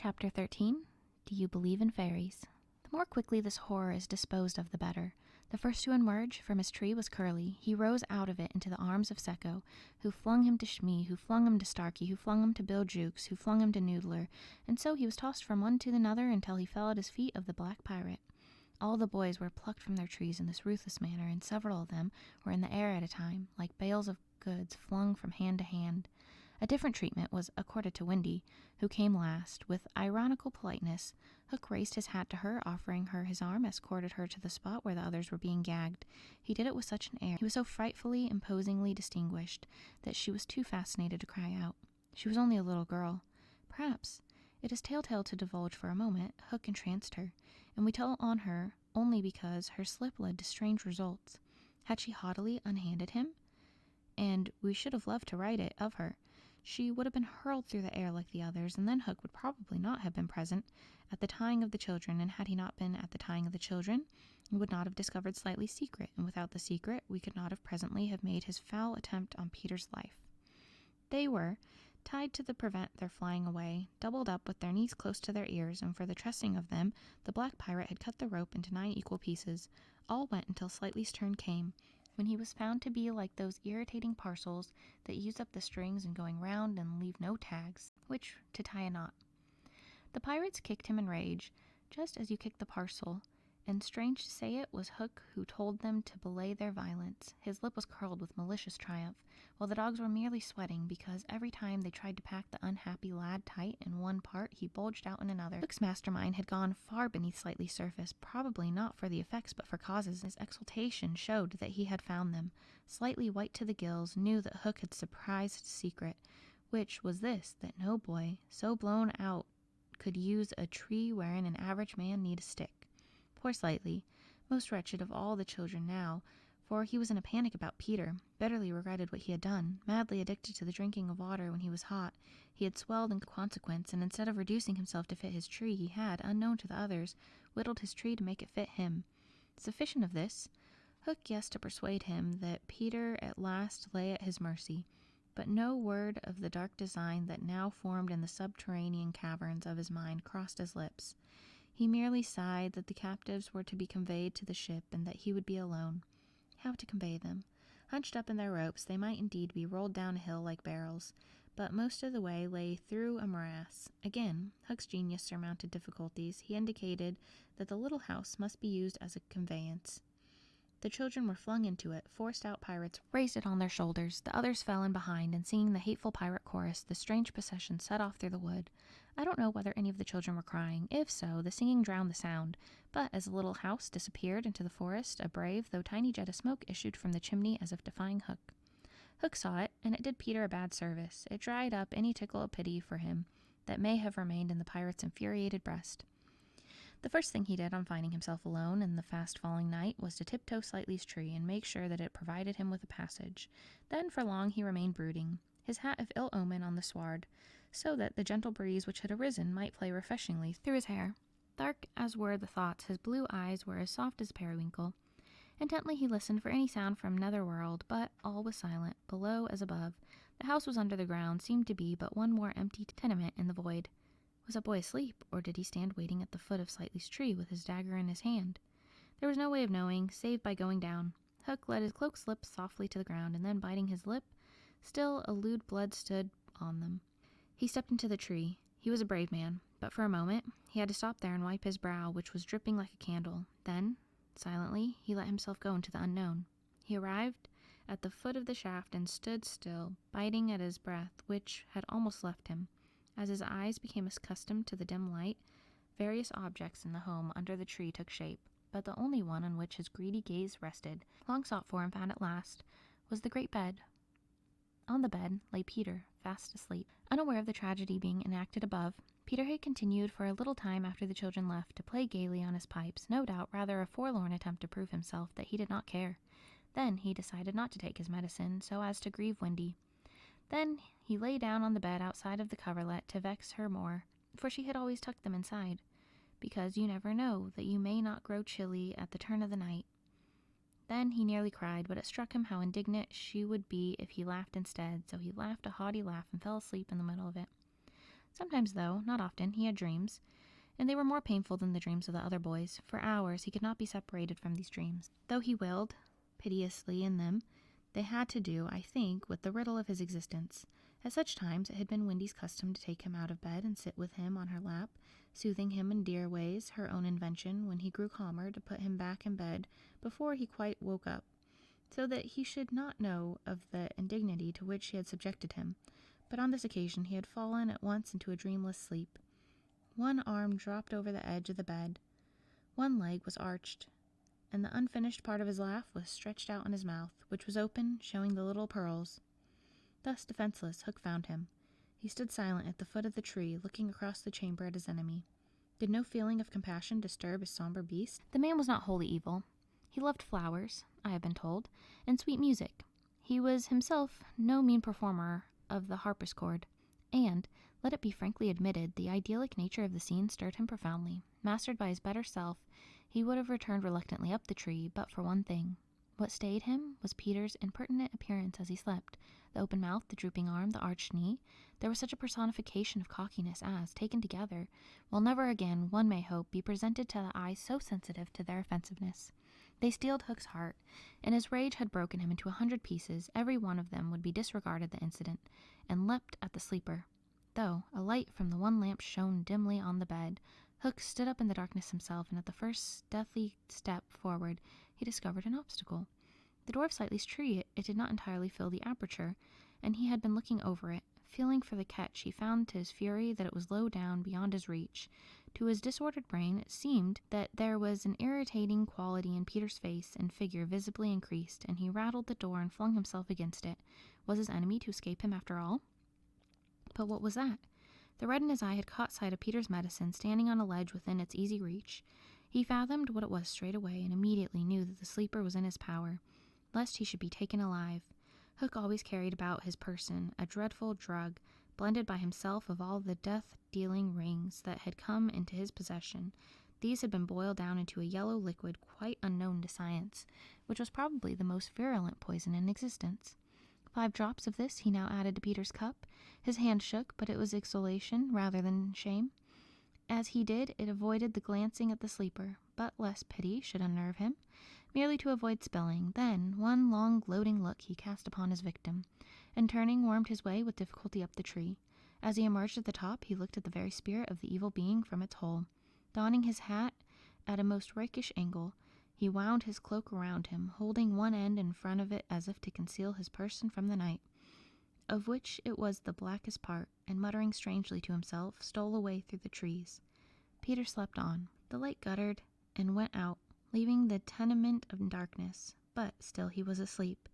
Chapter 13. Do you believe in fairies? The more quickly this horror is disposed of, the better. The first to emerge from his tree was Curly. He rose out of it into the arms of Secco, who flung him to Shmee, who flung him to Starkey, who flung him to Bill Jukes, who flung him to Noodler, and so he was tossed from one to another until he fell at his feet of the Black Pirate. All the boys were plucked from their trees in this ruthless manner, and several of them were in the air at a time, like bales of goods flung from hand to hand. A different treatment was accorded to Wendy, who came last. With ironical politeness, Hook raised his hat to her, offering her his arm, escorted her to the spot where the others were being gagged. He did it with such an air, he was so frightfully, imposingly distinguished, that she was too fascinated to cry out. She was only a little girl. Perhaps it is telltale to divulge for a moment, Hook entranced her, and we tell on her only because her slip led to strange results. Had she haughtily unhanded him? And we should have loved to write it of her. She would have been hurled through the air like the others, and then Hook would probably not have been present at the tying of the children, and had he not been at the tying of the children, he would not have discovered Slightly's secret, and without the secret, we could not have presently have made his foul attempt on Peter's life. They were tied to prevent their flying away, doubled up with their knees close to their ears, and for the trussing of them, the Black Pirate had cut the rope into 9 equal pieces. All went until Slightly's turn came, when he was found to be like those irritating parcels that use up the strings in going round and leave no tags, which to tie a knot. The pirates kicked him in rage, just as you kick the parcel, and strange to say it was Hook who told them to belay their violence. His lip was curled with malicious triumph, while the dogs were merely sweating because every time they tried to pack the unhappy lad tight in one part, he bulged out in another. Hook's mastermind had gone far beneath Slightly's surface, probably not for the effects but for causes. His exultation showed that he had found them. Slightly white to the gills, knew that Hook had surprised his secret, which was this, that no boy, so blown out, could use a tree wherein an average man need a stick. Poor Slightly, most wretched of all the children now, for he was in a panic about Peter, bitterly regretted what he had done, madly addicted to the drinking of water when he was hot. He had swelled in consequence, and instead of reducing himself to fit his tree, he had, unknown to the others, whittled his tree to make it fit him. Sufficient of this, Hook guessed to persuade him that Peter at last lay at his mercy, but no word of the dark design that now formed in the subterranean caverns of his mind crossed his lips. He merely sighed that the captives were to be conveyed to the ship, and that he would be alone. How to convey them? Hunched up in their ropes, they might indeed be rolled down a hill like barrels, but most of the way lay through a morass. Again, Hook's genius surmounted difficulties. He indicated that the little house must be used as a conveyance. The children were flung into it. Forced out pirates raised it on their shoulders. The others fell in behind, and singing the hateful pirate chorus, the strange procession set off through the wood. I don't know whether any of the children were crying. If so, the singing drowned the sound. But as the little house disappeared into the forest, a brave, though tiny jet of smoke issued from the chimney as if defying Hook. Hook saw it, and it did Peter a bad service. It dried up any tickle of pity for him that may have remained in the pirate's infuriated breast. The first thing he did on finding himself alone in the fast-falling night was to tiptoe Slightly's tree and make sure that it provided him with a passage. Then for long he remained brooding, his hat of ill omen on the sward, so that the gentle breeze which had arisen might play refreshingly through his hair. Dark as were the thoughts, his blue eyes were as soft as periwinkle. Intently he listened for any sound from netherworld, but all was silent, below as above. The house was under the ground, seemed to be but one more empty tenement in the void. Was that boy asleep, or did he stand waiting at the foot of Slightly's tree with his dagger in his hand? There was no way of knowing, save by going down. Hook let his cloak slip softly to the ground, and then, biting his lip, still a lewd blood stood on them. He stepped into the tree. He was a brave man, but for a moment he had to stop there and wipe his brow, which was dripping like a candle. Then, silently, he let himself go into the unknown. He arrived at the foot of the shaft and stood still, biting at his breath, which had almost left him. As his eyes became accustomed to the dim light, various objects in the home under the tree took shape, but the only one on which his greedy gaze rested, long sought for and found at last, was the great bed. On the bed lay Peter, fast asleep. Unaware of the tragedy being enacted above, Peter had continued for a little time after the children left to play gaily on his pipes, no doubt rather a forlorn attempt to prove himself that he did not care. Then he decided not to take his medicine, so as to grieve Wendy. Then he lay down on the bed outside of the coverlet to vex her more, for she had always tucked them inside, because you never know that you may not grow chilly at the turn of the night. Then he nearly cried, but it struck him how indignant she would be if he laughed instead, so he laughed a haughty laugh and fell asleep in the middle of it. Sometimes, though, not often, he had dreams, and they were more painful than the dreams of the other boys. For hours he could not be separated from these dreams. Though he wailed piteously in them, they had to do, I think, with the riddle of his existence. At such times it had been Wendy's custom to take him out of bed and sit with him on her lap, soothing him in dear ways, her own invention, when he grew calmer, to put him back in bed before he quite woke up, so that he should not know of the indignity to which she had subjected him. But on this occasion he had fallen at once into a dreamless sleep. One arm dropped over the edge of the bed, one leg was arched, and the unfinished part of his laugh was stretched out on his mouth, which was open, showing the little pearls. Thus defenseless, Hook found him. He stood silent at the foot of the tree, looking across the chamber at his enemy. Did no feeling of compassion disturb his somber beast? The man was not wholly evil. He loved flowers, I have been told, and sweet music. He was himself no mean performer of the harpsichord, and, let it be frankly admitted, the idyllic nature of the scene stirred him profoundly. Mastered by his better self, he would have returned reluctantly up the tree, but for one thing. What stayed him was Peter's impertinent appearance as he slept. The open mouth, the drooping arm, the arched knee. There was such a personification of cockiness as, taken together, will never again, one may hope, be presented to the eyes so sensitive to their offensiveness. They steeled Hook's heart, and his rage had broken him into 100 pieces. Every one of them would be disregarded the incident, and leapt at the sleeper. Though a light from the one lamp shone dimly on the bed, Hook stood up in the darkness himself, and at the first deathly step forward, he discovered an obstacle. The door of Slightly's tree, it did not entirely fill the aperture, and he had been looking over it. Feeling for the catch, he found to his fury that it was low down, beyond his reach. To his disordered brain, it seemed that there was an irritating quality in Peter's face and figure visibly increased, and he rattled the door and flung himself against it. Was his enemy to escape him after all? But what was that? The red in his eye had caught sight of Peter's medicine standing on a ledge within its easy reach. He fathomed what it was straight away, and immediately knew that the sleeper was in his power, lest he should be taken alive. Hook always carried about his person a dreadful drug, blended by himself of all the death-dealing rings that had come into his possession. These had been boiled down into a yellow liquid quite unknown to science, which was probably the most virulent poison in existence. 5 drops of this he now added to Peter's cup. His hand shook, but it was exultation rather than shame. As he did, it avoided the glancing at the sleeper, but lest pity should unnerve him, merely to avoid spilling. Then one long gloating look he cast upon his victim, and turning, wormed his way with difficulty up the tree. As he emerged at the top, he looked at the very spirit of the evil being from its hole. Donning his hat at a most rakish angle, he wound his cloak around him, holding one end in front of it as if to conceal his person from the night, of which it was the blackest part, and muttering strangely to himself, stole away through the trees. Peter slept on. The light guttered and went out, leaving the tenement in darkness, but still he was asleep.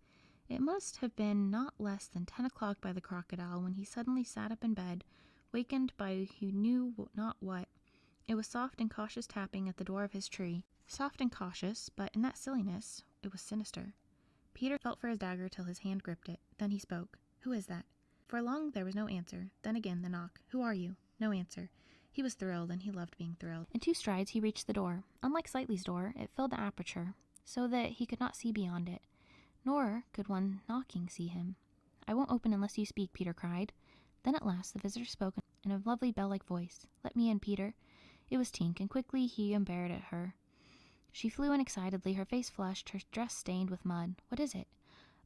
It must have been not less than 10 o'clock by the crocodile when he suddenly sat up in bed, wakened by he knew not what. It was soft and cautious tapping at the door of his tree. Soft and cautious, but in that silliness it was sinister. Peter felt for his dagger till his hand gripped it. Then he spoke. "Who is that?" For long there was no answer. Then again the knock. "Who are you?" No answer. He was thrilled, and he loved being thrilled. In 2 strides he reached the door. Unlike Slightly's door, it filled the aperture, so that he could not see beyond it. Nor could one knocking see him. "I won't open unless you speak," Peter cried. Then at last the visitor spoke in a lovely bell-like voice. "Let me in, Peter." It was Tink, and quickly he unbarred at her. She flew in excitedly, her face flushed, her dress stained with mud. "What is it?"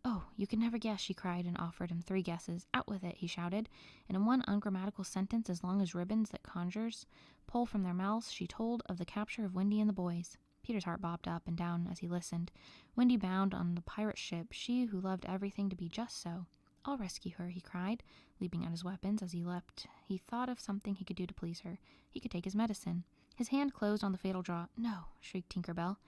"Oh, you can never guess," she cried, and offered him 3 guesses. "Out with it," he shouted, and in one ungrammatical sentence as long as ribbons that conjurers pull from their mouths, she told of the capture of Wendy and the boys. Peter's heart bobbed up and down as he listened. Wendy bound on the pirate ship, she who loved everything to be just so. "I'll rescue her," he cried, leaping at his weapons. As he leapt, he thought of something he could do to please her. He could take his medicine. His hand closed on the fatal draught. "No," shrieked Tinker Bell,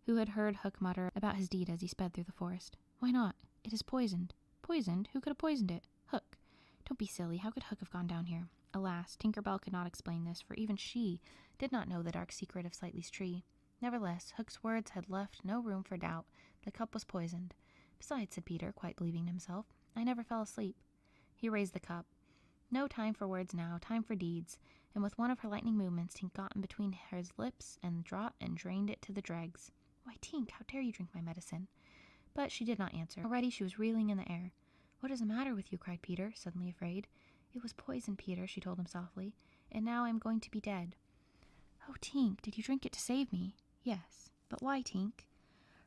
who had heard Hook mutter about his deed as he sped through the forest. "Why not? It is poisoned." "Poisoned? Who could have poisoned it?" "Hook." "Don't be silly. How could Hook have gone down here?" Alas, Tinker Bell could not explain this, for even she did not know the dark secret of Slightly's tree. Nevertheless, Hook's words had left no room for doubt. The cup was poisoned. "Besides," said Peter, quite believing himself, "I never fell asleep." He raised the cup. No time for words now, time for deeds, and with one of her lightning movements, Tink got in between his lips and the draught and drained it to the dregs. "Why, Tink, how dare you drink my medicine?" But she did not answer. Already she was reeling in the air. "What is the matter with you?" cried Peter, suddenly afraid. It was poison, Peter, she told him softly, and now I am going to be dead. Oh, Tink, did you drink it to save me? Yes. But why, Tink?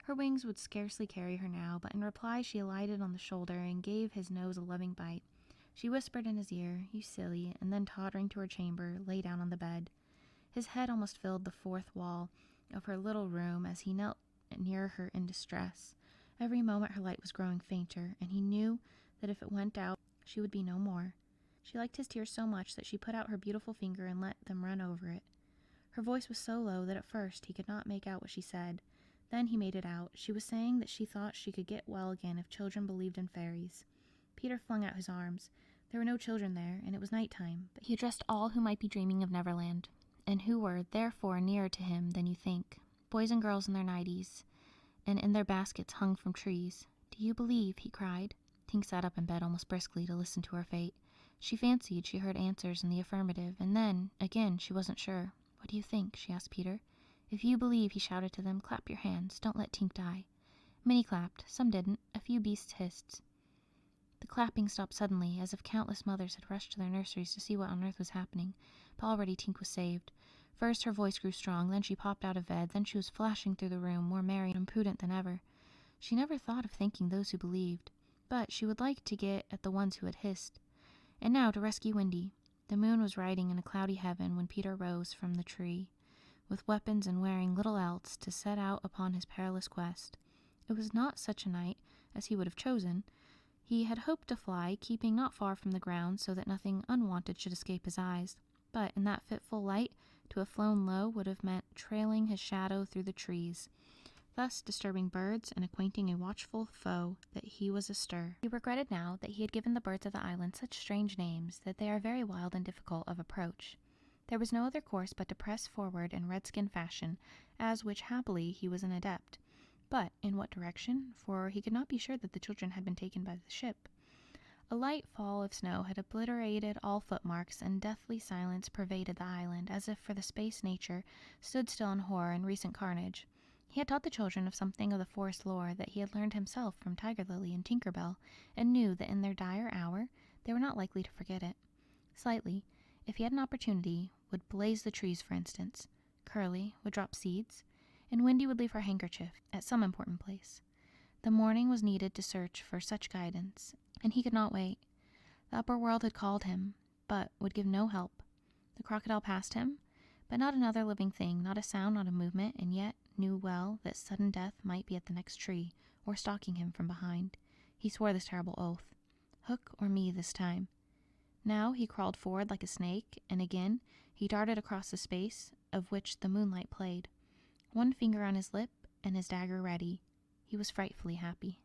Her wings would scarcely carry her now, but in reply she alighted on the shoulder and gave his nose a loving bite. She whispered in his ear, "You silly," and then tottering to her chamber, lay down on the bed. His head almost filled the fourth wall of her little room as he knelt near her in distress. Every moment her light was growing fainter, and he knew that if it went out, she would be no more. She liked his tears so much that she put out her beautiful finger and let them run over it. Her voice was so low that at first he could not make out what she said. Then he made it out. She was saying that she thought she could get well again if children believed in fairies. Peter flung out his arms. There were no children there, and it was night time, but he addressed all who might be dreaming of Neverland, and who were, therefore, nearer to him than you think. Boys and girls in their nighties, and in their baskets hung from trees. "Do you believe?" he cried. Tink sat up in bed almost briskly to listen to her fate. She fancied she heard answers in the affirmative, and then, again, she wasn't sure. "What do you think?" she asked Peter. "If you believe," he shouted to them, "clap your hands. Don't let Tink die." Many clapped. Some didn't. A few beasts hissed. The clapping stopped suddenly, as if countless mothers had rushed to their nurseries to see what on earth was happening. But already Tink was saved. First her voice grew strong, then she popped out of bed, then she was flashing through the room, more merry and impudent than ever. She never thought of thanking those who believed, but she would like to get at the ones who had hissed. And now to rescue Wendy. The moon was riding in a cloudy heaven when Peter rose from the tree, with weapons and wearing little else, to set out upon his perilous quest. It was not such a night as he would have chosen. He had hoped to fly, keeping not far from the ground so that nothing unwanted should escape his eyes. But in that fitful light, to have flown low would have meant trailing his shadow through the trees, thus disturbing birds and acquainting a watchful foe that he was astir. He regretted now that he had given the birds of the island such strange names that they are very wild and difficult of approach. There was no other course but to press forward in redskin fashion, as which happily he was an adept. But in what direction? For he could not be sure that the children had been taken by the ship. A light fall of snow had obliterated all footmarks, and deathly silence pervaded the island, as if for the space nature stood still in horror and recent carnage. He had taught the children of something of the forest lore that he had learned himself from Tiger Lily and Tinker Bell, and knew that in their dire hour they were not likely to forget it. Slightly, if he had an opportunity, would blaze the trees, for instance. Curly would drop seeds, and Wendy would leave her handkerchief at some important place. The morning was needed to search for such guidance, and he could not wait. The upper world had called him, but would give no help. The crocodile passed him, but not another living thing, not a sound, not a movement, and yet knew well that sudden death might be at the next tree, or stalking him from behind. He swore this terrible oath. Hook or me this time. Now he crawled forward like a snake, and again he darted across the space of which the moonlight played. One finger on his lip, and his dagger ready. He was frightfully happy.